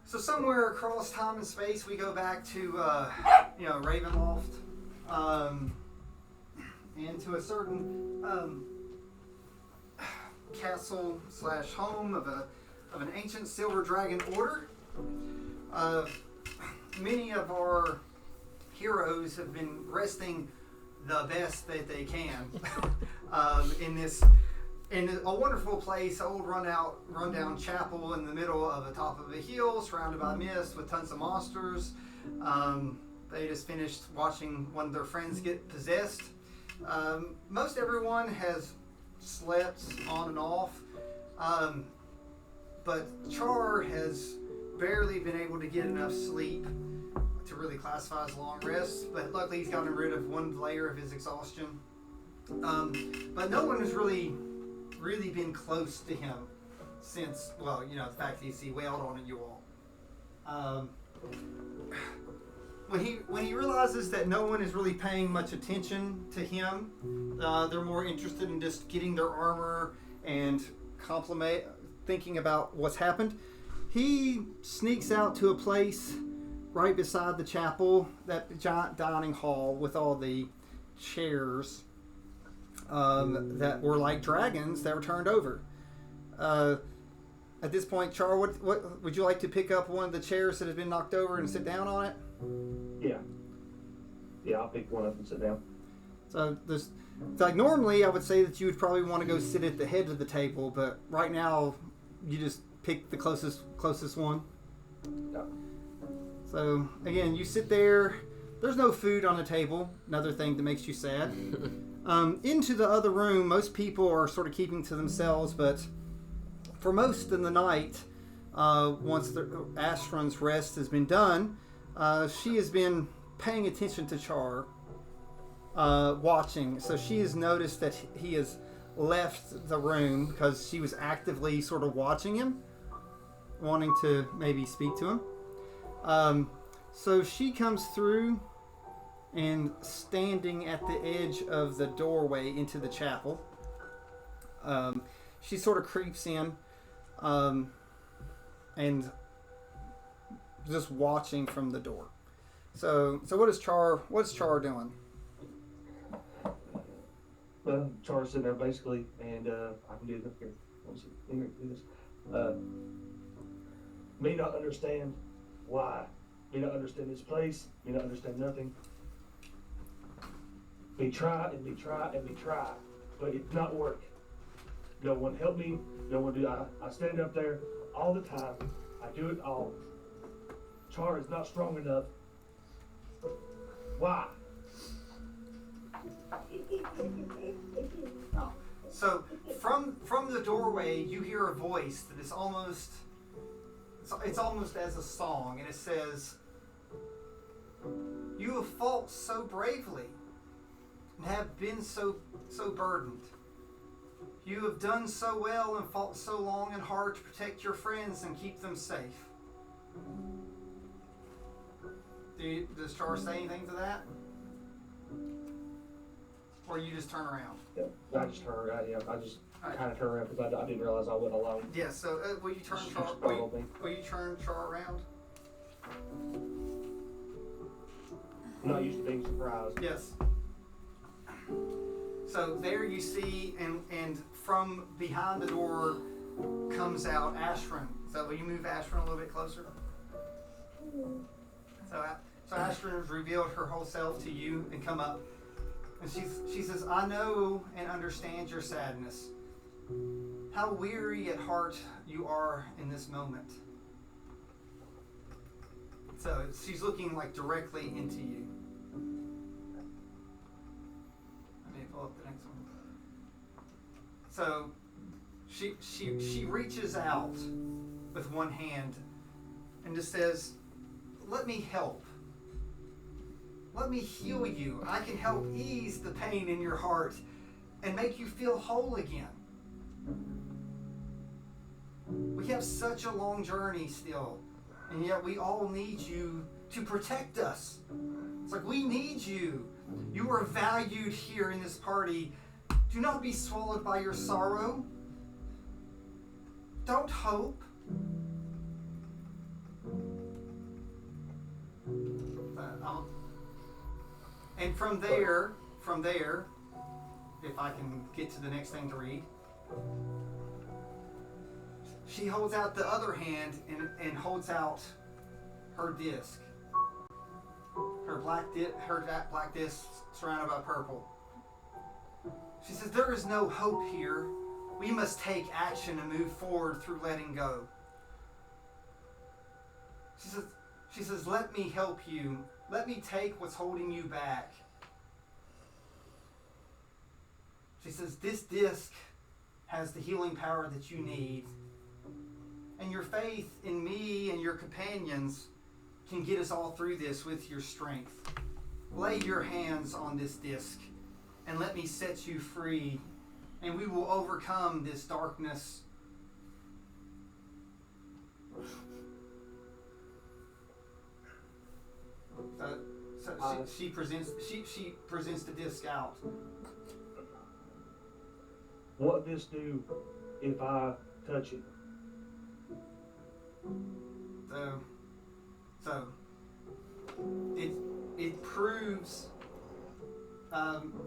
So somewhere across time and space, we go back to Ravenloft, and to a certain castle slash home of an ancient silver dragon order. Many of our heroes have been resting the best that they can in a wonderful place, old rundown chapel in the middle of the top of a hill, surrounded by mist with tons of monsters. They just finished watching one of their friends get possessed. Most everyone has slept on and off, but Char has barely been able to get enough sleep to really classify as a long rest, but luckily he's gotten rid of one layer of his exhaustion. But no one has really been close to him since, the fact that he wailed on you all. When he realizes that no one is really paying much attention to him, they're more interested in just getting their armor and thinking about what's happened. He sneaks out to a place right beside the chapel, that giant dining hall with all the chairs that were like dragons that were turned over. At this point, Char, what would you like to pick up one of the chairs that has been knocked over and sit down on it? Yeah, I'll pick one up and sit down. So normally I would say that you would probably want to go sit at the head of the table, but right now you just pick the closest one. Yeah. So again, you sit there. There's no food on the table. Another thing that makes you sad. Into the other room, most people are sort of keeping to themselves, but for most of the night, once Astron's rest has been done, she has been paying attention to Char, watching. So she has noticed that he has left the room because she was actively sort of watching him, wanting to maybe speak to him. So she comes through and standing at the edge of the doorway into the chapel. She sort of creeps in and just watching from the door. So what's Char doing? Well, Char's sitting there basically, and I can do this here. Let me do this. May not understand why. May not understand this place. May not understand nothing. May try and may try and may try, but it not work. No one help me. No one do. I stand up there all the time. I do it all. Char is not strong enough. Why? So from the doorway, you hear a voice that is almost as a song, and it says, "You have fought so bravely and have been so burdened. You have done so well and fought so long and hard to protect your friends and keep them safe." Does Char say anything to that? Or you just turn around? Yeah, I just turn around. Yeah, I just kind of turn around because I didn't realize I went alone. Yeah. So will you turn Char? Will you turn Char around? I'm not used to being surprised. Yes. So there you see, and from behind the door comes out Ashrin. So will you move Ashrin a little bit closer? So Ashrin has revealed her whole self to you and come up. And she says, "I know and understand your sadness. How weary at heart you are in this moment." So she's looking like directly into you. Let me pull up the next one. So she reaches out with one hand and just says, "Let me help. Let me heal you. I can help ease the pain in your heart and make you feel whole again. We have such a long journey still, and yet we all need you to protect us. It's like we need you. You are valued here in this party. Do not be swallowed by your sorrow. Don't hope. And from there, if I can get to the next thing to read, she holds out the other hand and holds out her disc. Her black disc surrounded by purple. She says, there is no hope here. We must take action and move forward through letting go. She says, let me help you. Let me take what's holding you back. She says, this disc has the healing power that you need. And your faith in me and your companions can get us all through this with your strength. Lay your hands on this disc and let me set you free, and we will overcome this darkness. She presents the disc out. What this do if I touch it? So it proves.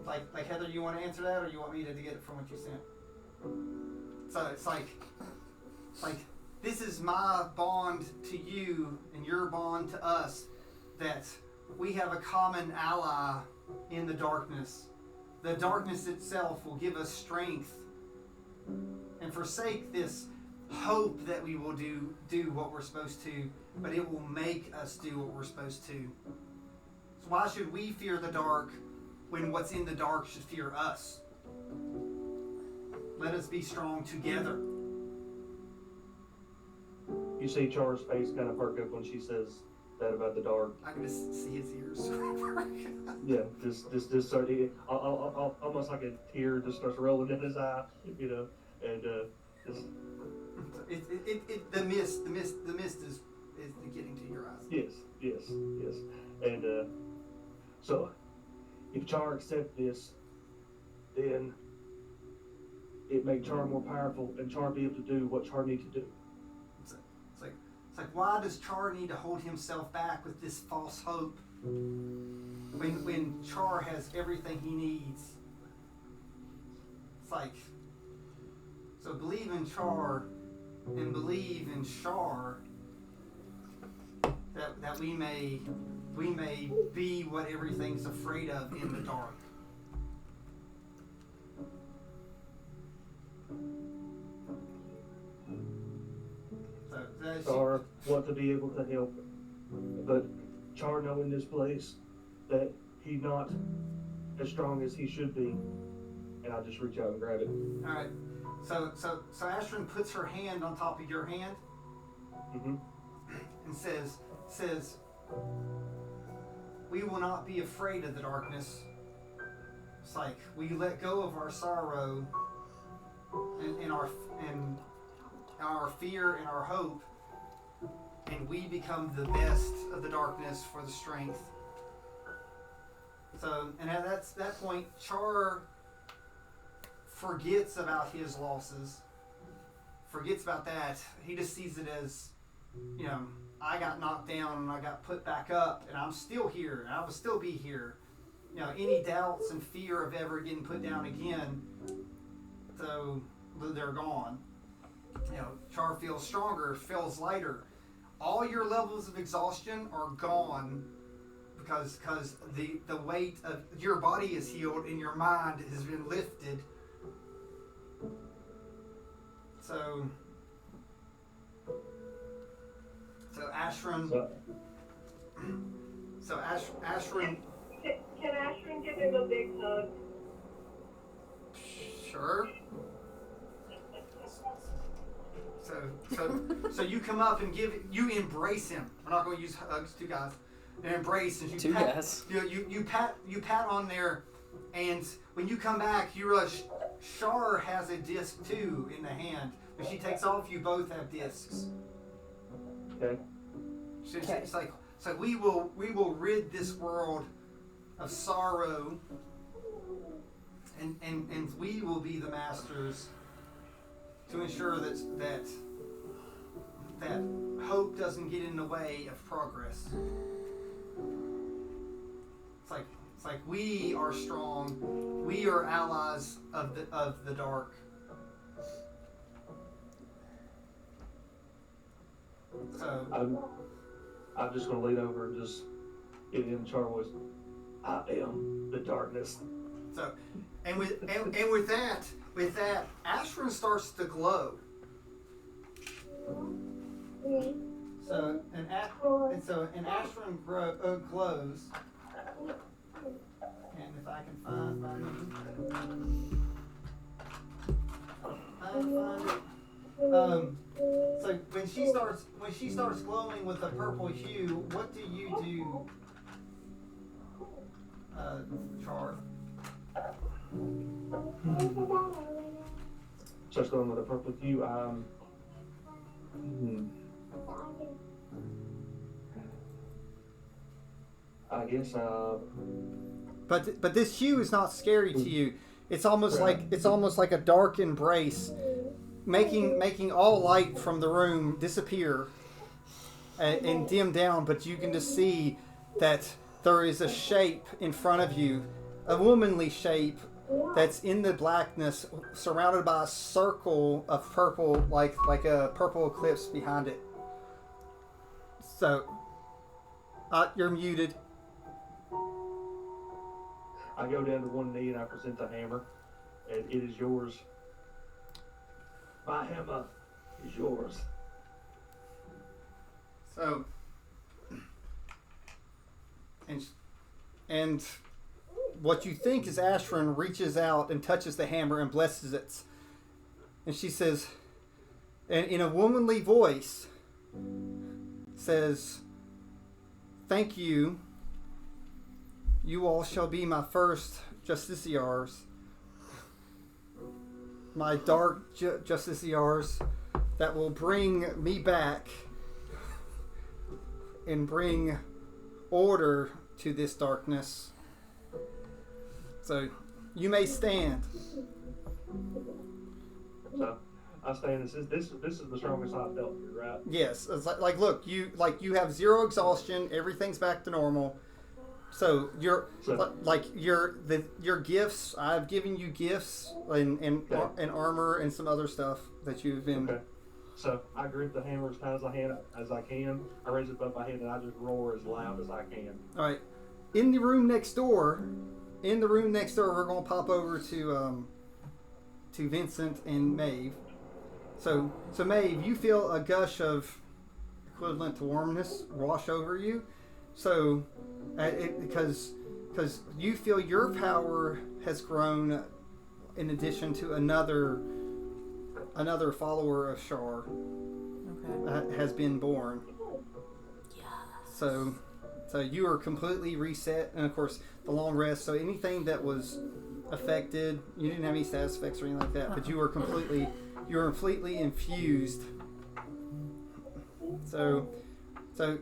Like Heather, you want to answer that, or you want me to get it from what you sent? So it's like this is my bond to you and your bond to us, that we have a common ally in the darkness. The darkness itself will give us strength and forsake this hope that we will do what we're supposed to, but it will make us do what we're supposed to. So why should we fear the dark when what's in the dark should fear us? Let us be strong together. You see Char's face kind of perk up when she says that about the dark. I can just see his ears. Yeah, this started almost like a tear just starts rolling in his eye, you know, and just. The mist is getting to your eyes. Yes, and so if Char accepts this, then it make Char more powerful, and Char be able to do what Char need to do. It's like why does Char need to hold himself back with this false hope when Char has everything he needs? It's like, so believe in Char and believe in Shar, that we may be what everything's afraid of in the dark. Char want to be able to help, but Char know in this place that he not as strong as he should be, and I'll just reach out and grab it. All right. So Ashrin puts her hand on top of your hand, mm-hmm. and says, we will not be afraid of the darkness. It's like we let go of our sorrow and our fear and our hope, and we become the best of the darkness for the strength. So, and at that point, Char forgets about his losses, forgets about that. He just sees it as, you know, I got knocked down and I got put back up, and I'm still here, and I will still be here. You know, any doubts and fear of ever getting put down again, so they're gone. You know, Char feels stronger, feels lighter. All your levels of exhaustion are gone because the weight of your body is healed and your mind has been lifted. So Ashrin. So Ashrin. Can Ashrin give him a big hug? Sure. So you come up and you embrace him. We're not going to use hugs, two guys. And embrace, and you pat on there, and when you come back, you realize Shar has a disc too in the hand. When she takes off, you both have discs. Okay. It's like we will rid this world of sorrow, and we will be the masters to ensure that hope doesn't get in the way of progress. It's It's like we are strong. We are allies of the dark. So I'm just gonna lean over and just get in Char voice. I am the darkness. So, and with that, Ashran starts to glow. So and Ashran glows. And if I can find my so when she starts glowing with a purple hue, what do you do, Char? Starts going with a purple hue. I guess. But this hue is not scary to you. It's almost like a dark embrace, making all light from the room disappear and dim down. But you can just see that there is a shape in front of you, a womanly shape that's in the blackness, surrounded by a circle of purple, like a purple eclipse behind it. So, you're muted. I go down to one knee and I present the hammer, and it is yours. My hammer is yours. So, and what you think is Ashran reaches out and touches the hammer and blesses it, and she says, and in a womanly voice, says, "Thank you. You all shall be my first justiciars, my dark justiciars that will bring me back and bring order to this darkness. So you may stand." So I stand and says, "This is the strongest I've felt here, right?" Yes, it's like look, you have zero exhaustion, everything's back to normal. So your gifts. I've given you gifts and armor and some other stuff that you've been. Okay. So I grip the hammer as tight as I can. I raise it above my head and I just roar as loud as I can. All right. In the room next door, we're gonna pop over to Vincent and Maeve. So Maeve, you feel a gush of equivalent to warmness wash over you. So, because you feel your power has grown, in addition to another follower of Shar has been born. Yes. So you are completely reset, and of course the long rest. So anything that was affected, you didn't have any status effects or anything like that, but you were completely infused. So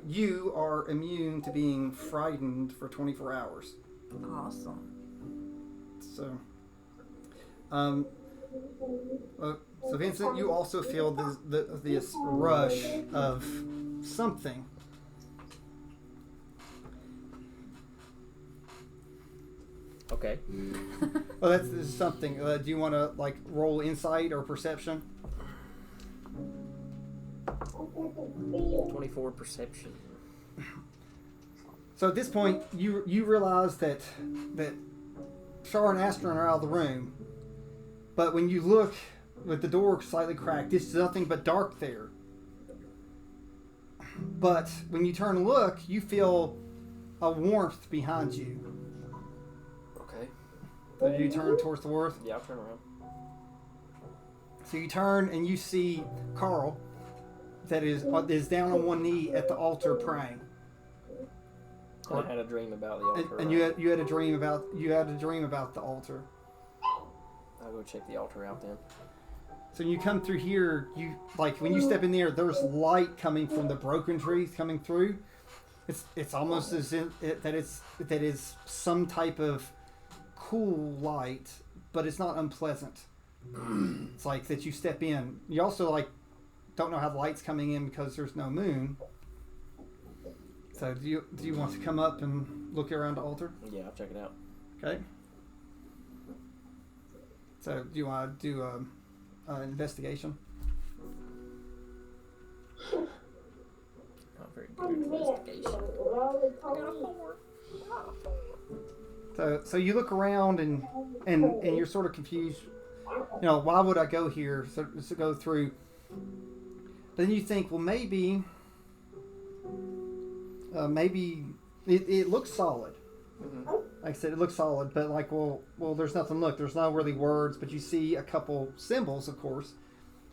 you are immune to being frightened for 24 hours. Awesome. So, so Vincent, you also feel this rush of something. Okay. Well, that's something. Do you want to roll insight or perception? 24 perception. So at this point, you realize that Shar and Astron are out of the room, but when you look with the door slightly cracked, it's nothing but dark there. But when you turn and look, you feel a warmth behind you. Okay. So you turn towards the warmth. Yeah, I'll turn around. So you turn and you see Carl, that is down on one knee at the altar praying. I had a dream about the altar. And you had a dream about the altar. I'll go check the altar out then. So when you come through here, when you step in there, there's light coming from the broken trees coming through. It's almost as if that is some type of cool light, but it's not unpleasant. It's like that you step in. You also don't know how the light's coming in because there's no moon. So do you want to come up and look around the altar? Yeah, I'll check it out. Okay. So do you want to do an investigation? Not very good investigation. So you look around and you're sort of confused. You know, why would I go here? So go through. Then you think, well, maybe it looks solid. Mm-hmm. Like I said, it looks solid, but like, well, there's nothing. Look, there's not really words, but you see a couple symbols, of course.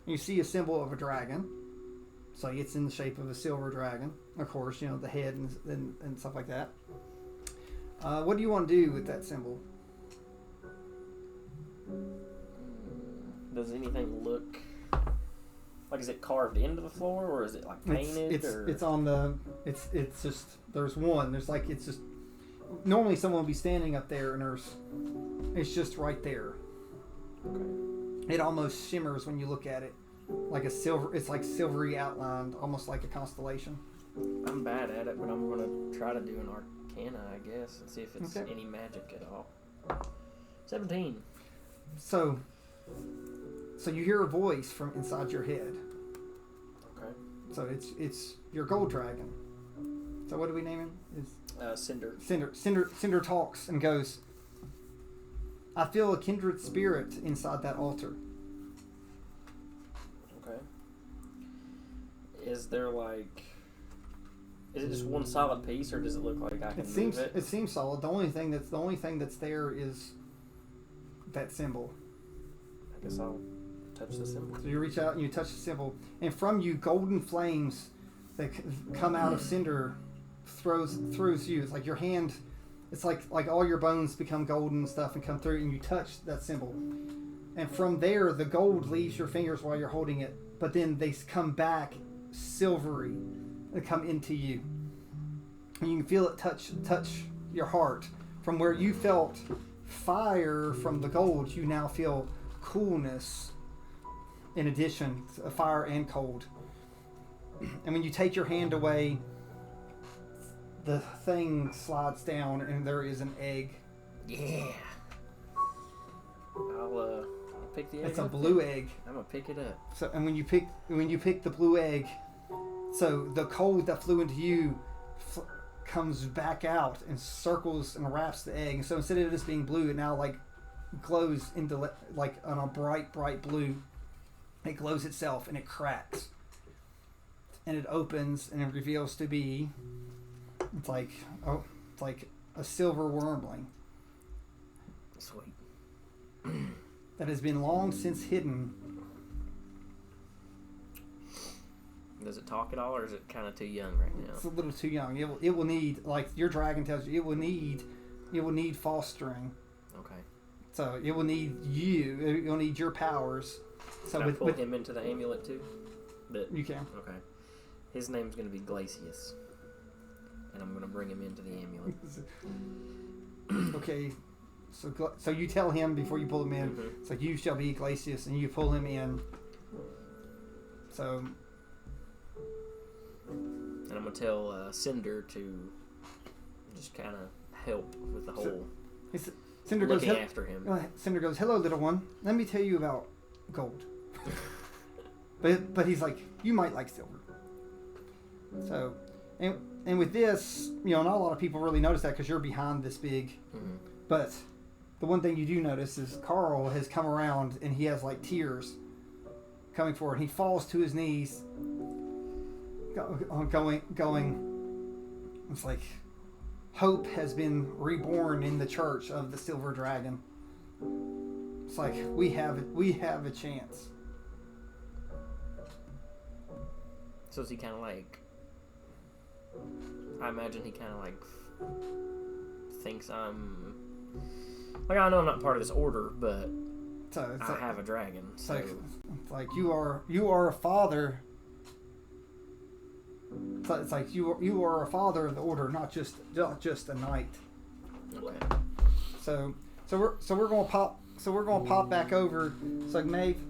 You see a symbol of a dragon, so it's in the shape of a silver dragon. Of course, you know, the head and stuff like that. What do you want to do with that symbol? Does anything look like, is it carved into the floor, or is it like painted? It's on the. It's just there's one. There's like it's just. Normally someone would be standing up there and it's just right there. Okay. It almost shimmers when you look at it, like a silver. It's like silvery outlined, almost like a constellation. I'm bad at it, but I'm gonna try to do an arcana, I guess, and see if it's Okay. any magic at all. 17. So you hear a voice from inside your head. Okay. So it's your gold dragon. So what do we name him? Cinder. Cinder talks and goes, I feel a kindred spirit inside that altar. Okay. Is there like, is it just one solid piece, or does it look like I can move it? It seems solid. The only thing that's there is that symbol. I guess I'll touch the symbol. So you reach out and you touch the symbol, and from you, golden flames that come out of Cinder throws you. It's like your hand. It's like all your bones become golden and stuff and come through, and you touch that symbol, and from there the gold leaves your fingers while you're holding it, but then they come back silvery and come into you, and you can feel it touch your heart. From where you felt fire from the gold, you now feel coolness in addition to fire and cold. And when you take your hand away, the thing slides down and there is an egg. Yeah. I'll pick the egg. It's a up blue then. egg. I'm gonna pick it up. So, and when you pick the blue egg, so the cold that flew into you comes back out and circles and wraps the egg. And so instead of just being blue, it now like glows into like on a bright blue. It glows itself and it cracks, and it opens and it reveals to be. It's like a silver wormling. Sweet. That has been long since hidden. Does it talk at all, or is it kind of too young right now? It's a little too young. It will need, like your dragon tells you, it will need fostering. Okay. So it will need you. It will need your powers. So Can I pull him into the amulet too? you can. Okay. His name's gonna be Glacius, and I'm gonna bring him into the amulet. Okay. So you tell him before you pull him in. Mm-hmm. It's like, you shall be Glacius, and you pull him in. So. And I'm gonna tell Cinder to just kind of help with the whole Cinder goes, looking after him. Cinder goes, hello, little one. Let me tell you about gold. but he's like, you might like silver. So, and with this, you know, not a lot of people really notice that because you're behind this big. Mm-hmm. But the one thing you do notice is Carl has come around and he has like tears coming forward. He falls to his knees, going. It's like hope has been reborn in the church of the Silver Dragon. It's like we have a chance. So is he kind of like? I imagine he kind of like thinks I'm. Like, I know I'm not part of this order, but So I have a dragon. So it's like you are a father. It's like you are a father of the order, not just a knight. okay. So we're gonna pop back over. It's like, Maeve,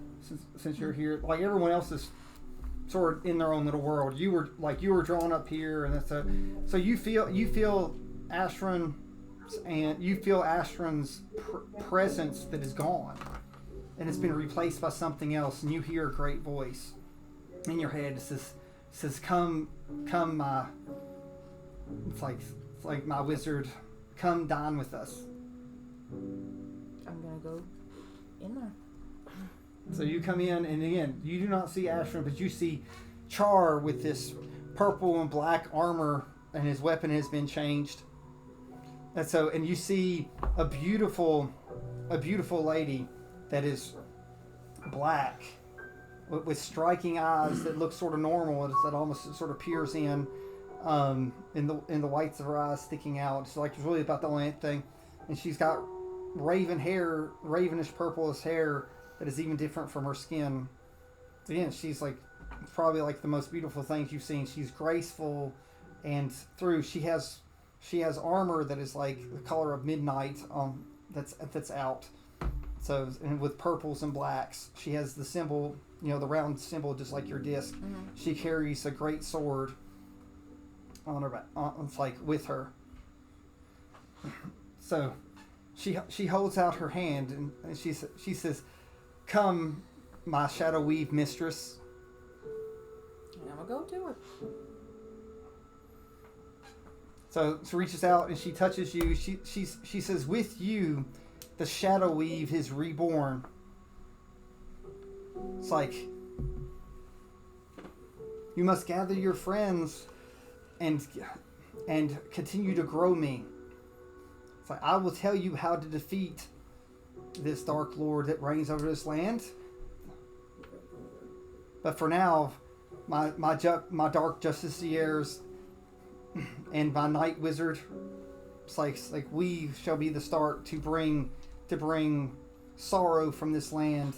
since you're here, like everyone else is sort of in their own little world. You were drawn up here, and so you feel Ashran, and you feel Ashran's presence that is gone, and it's been replaced by something else. And you hear a great voice in your head. It says, "Come, my." It's like my wizard. Come dine with us. I'm gonna go in there. So you come in, and again, you do not see Ashran, but you see Char with this purple and black armor, and his weapon has been changed. And you see a beautiful lady that is black with striking eyes that look sort of normal, that almost sort of peers in the whites of her eyes sticking out. It's like it's really about the only thing. And she's got ravenish purplish hair that is even different from her skin. Again, she's like probably like the most beautiful things you've seen. She's graceful, and she has armor that is like the color of midnight. That's out. So, and with purples and blacks, she has the symbol, the round symbol, just like your disc. Mm-hmm. She carries a great sword on her back. It's like with her. So, she holds out her hand, and she says, "Come, my shadow weave mistress." And I'm gonna go to her. So she reaches out and she touches you. She says, "With you, the shadow weave is reborn." It's like, you must gather your friends and continue to grow me. It's like, I will tell you how to defeat this dark lord that reigns over this land. But for now, my dark justiciars and my night wizard, it's like we shall be the start to bring sorrow from this land